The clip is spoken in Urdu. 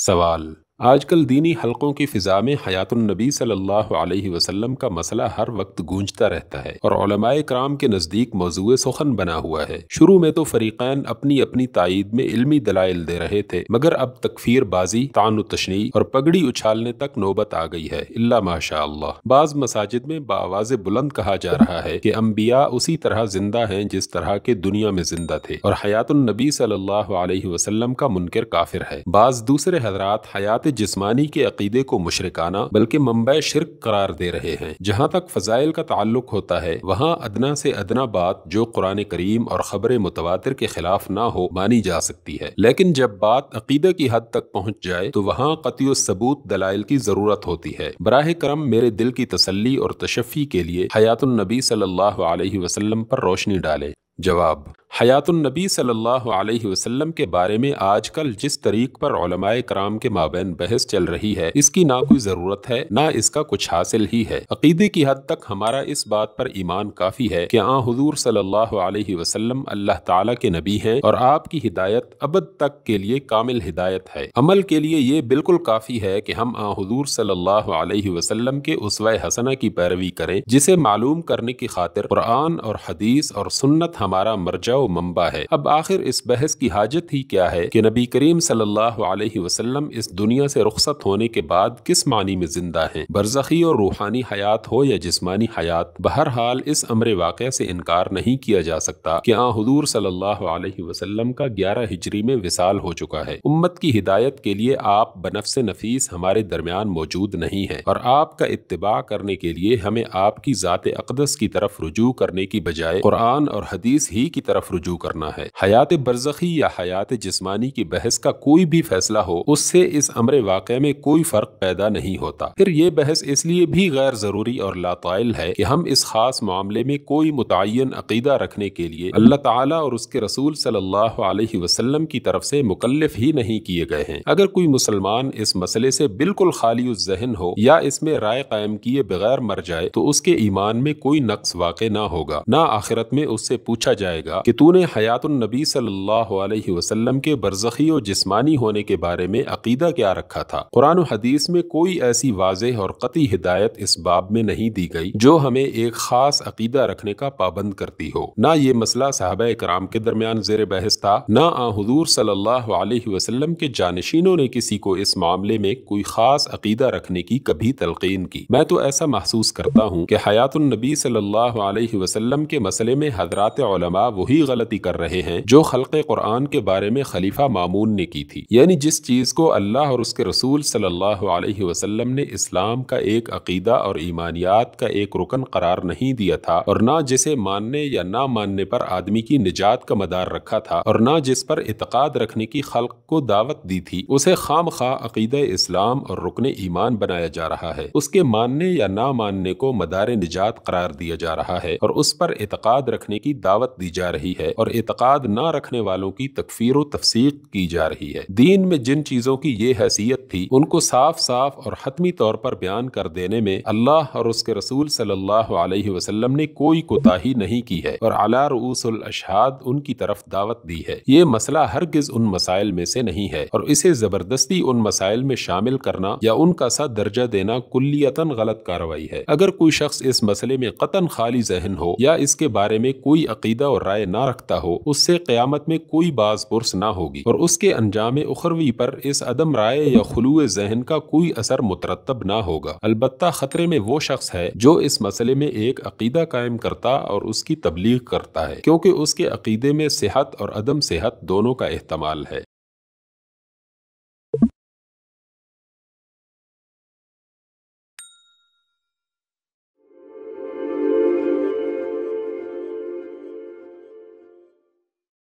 سوال: آج کل دینی حلقوں کی فضا میں حیات النبی صلی اللہ علیہ وسلم کا مسئلہ ہر وقت گونجتا رہتا ہے اور علماء کرام کے نزدیک موضوع سخن بنا ہوا ہے۔ شروع میں تو فریقین اپنی اپنی تائید میں علمی دلائل دے رہے تھے، مگر اب تکفیر بازی، طعن و تشنیع اور پگڑی اچھالنے تک نوبت آ گئی ہے، الا ماشاء اللہ۔ بعض مساجد میں بآواز بلند کہا جا رہا ہے کہ انبیاء اسی طرح زندہ ہیں جس طرح کے دنیا میں زندہ تھے، اور حیات النبی صلی اللہ علیہ وسلم کا منکر کافر ہے۔ بعض دوسرے حضرات حیات جسمانی کے عقیدے کو مشرکانہ بلکہ منبع شرک قرار دے رہے ہیں۔ جہاں تک فضائل کا تعلق ہوتا ہے، وہاں ادنا سے ادنا بات جو قرآن کریم اور خبر متواتر کے خلاف نہ ہو مانی جا سکتی ہے، لیکن جب بات عقیدہ کی حد تک پہنچ جائے تو وہاں قطعی الثبوت دلائل کی ضرورت ہوتی ہے۔ براہ کرم میرے دل کی تسلی اور تشفی کے لیے حیات النبی صلی اللہ علیہ وسلم پر روشنی ڈالیں۔ جواب: حیات النبی صلی اللہ علیہ وسلم کے بارے میں آج کل جس طریق پر علماء کرام کے مابین بحث چل رہی ہے، اس کی نہ کوئی ضرورت ہے نہ اس کا کچھ حاصل ہی ہے۔ عقیدے کی حد تک ہمارا اس بات پر ایمان کافی ہے کہ حضور صلی اللہ علیہ وسلم اللہ تعالیٰ کے نبی ہیں اور آپ کی ہدایت ابد تک کے لیے کامل ہدایت ہے۔ عمل کے لیے یہ بالکل کافی ہے کہ ہم حضور صلی اللہ علیہ وسلم کے اسوہ حسنہ کی پیروی کریں، جسے معلوم کرنے کی خاطر قرآن اور حدیث اور سنت ہمارا مرجع و منبع ہے۔ اب آخر اس بحث کی حاجت ہی کیا ہے کہ نبی کریم صلی اللہ علیہ وسلم اس دنیا سے رخصت ہونے کے بعد کس معنی میں زندہ ہیں، برزخی اور روحانی حیات ہو یا جسمانی حیات؟ بہرحال اس امر واقع سے انکار نہیں کیا جا سکتا کہ حضور صلی اللہ علیہ وسلم کا 11 ہجری میں وصال ہو چکا ہے۔ امت کی ہدایت کے لیے آپ بنفس نفیس ہمارے درمیان موجود نہیں ہیں، اور آپ کا اتباع کرنے کے لیے ہمیں آپ کی ذات اقدس کی طرف رجوع کرنے کی بجائے قرآن اور حدیث ہی کی طرف رجوع کرنا ہے۔ حیات برزخی یا حیات جسمانی کی بحث کا کوئی بھی فیصلہ ہو، اس سے اس امر واقع میں کوئی فرق پیدا نہیں ہوتا۔ پھر یہ بحث اس لیے بھی غیر ضروری اور لاطائل ہے کہ ہم اس خاص معاملے میں کوئی متعین عقیدہ رکھنے کے لیے اللہ تعالیٰ اور اس کے رسول صلی اللہ علیہ وسلم کی طرف سے مکلف ہی نہیں کیے گئے ہیں۔ اگر کوئی مسلمان اس مسئلے سے بالکل خالی الذہن ہو یا اس میں رائے قائم کیے بغیر مر جائے تو اس کے ایمان میں کوئی نقص واقع نہ ہوگا، نہ آخرت میں اس سے پوچھا جائے گا کہ تو نے حیات النبی صلی اللہ علیہ وسلم کے برزخی و جسمانی ہونے کے بارے میں عقیدہ کیا رکھا تھا۔ قرآن و حدیث میں کوئی ایسی واضح اور قطعی ہدایت اس باب میں نہیں دی گئی جو ہمیں ایک خاص عقیدہ رکھنے کا پابند کرتی ہو۔ نہ یہ مسئلہ صحابہ کرام کے درمیان زیر بحث تھا، نہ حضور صلی اللہ علیہ وسلم کے جانشینوں نے کسی کو اس معاملے میں کوئی خاص عقیدہ رکھنے کی کبھی تلقین کی۔ میں تو ایسا محسوس کرتا ہوں کہ حیات النبی صلی اللہ علیہ وسلم کے مسئلے میں حضرات علماء وہی غلطی کر رہے ہیں جو خلق قرآن کے بارے میں خلیفہ مامون نے کی تھی، یعنی جس چیز کو اللہ اور اس کے رسول صلی اللہ علیہ وسلم نے اسلام کا ایک عقیدہ اور ایمانیات کا ایک رکن قرار نہیں دیا تھا، اور نہ جسے ماننے یا نہ ماننے پر آدمی کی نجات کا مدار رکھا تھا، اور نہ جس پر اعتقاد رکھنے کی خلق کو دعوت دی تھی، اسے خام خواہ عقیدہ اسلام اور رکن ایمان بنایا جا رہا ہے۔ اس کے ماننے یا نہ ماننے کو مدار نجات قرار دیا جا رہا ہے اور اس پر اعتقاد رکھنے کی دعوت دی جا رہی ہے، اور اعتقاد نہ رکھنے والوں کی تکفیر و تفسیق کی جا رہی ہے۔ دین میں جن چیزوں کی یہ حیثیت تھی، ان کو صاف صاف اور حتمی طور پر بیان کر دینے میں اللہ اور اس کے رسول صلی اللہ علیہ وسلم نے کوئی کوتاہی نہیں کی ہے، اور علی رؤوس الاشہاد ان کی طرف دعوت دی ہے۔ یہ مسئلہ ہرگز ان مسائل میں سے نہیں ہے، اور اسے زبردستی ان مسائل میں شامل کرنا یا ان کا سا درجہ دینا کلیتاً غلط کارروائی ہے۔ اگر کوئی شخص اس مسئلے میں قطعاً خالی ذہن ہو یا اس کے بارے میں کوئی عقیدہ اور رائے نہ رکھتا ہو، اس سے قیامت میں کوئی باز پرس نہ ہوگی، اور اس کے انجام اخروی پر اس عدم رائے یا خلوع ذہن کا کوئی اثر مترتب نہ ہوگا۔ البتہ خطرے میں وہ شخص ہے جو اس مسئلے میں ایک عقیدہ قائم کرتا اور اس کی تبلیغ کرتا ہے، کیونکہ اس کے عقیدے میں صحت اور عدم صحت دونوں کا احتمال ہے۔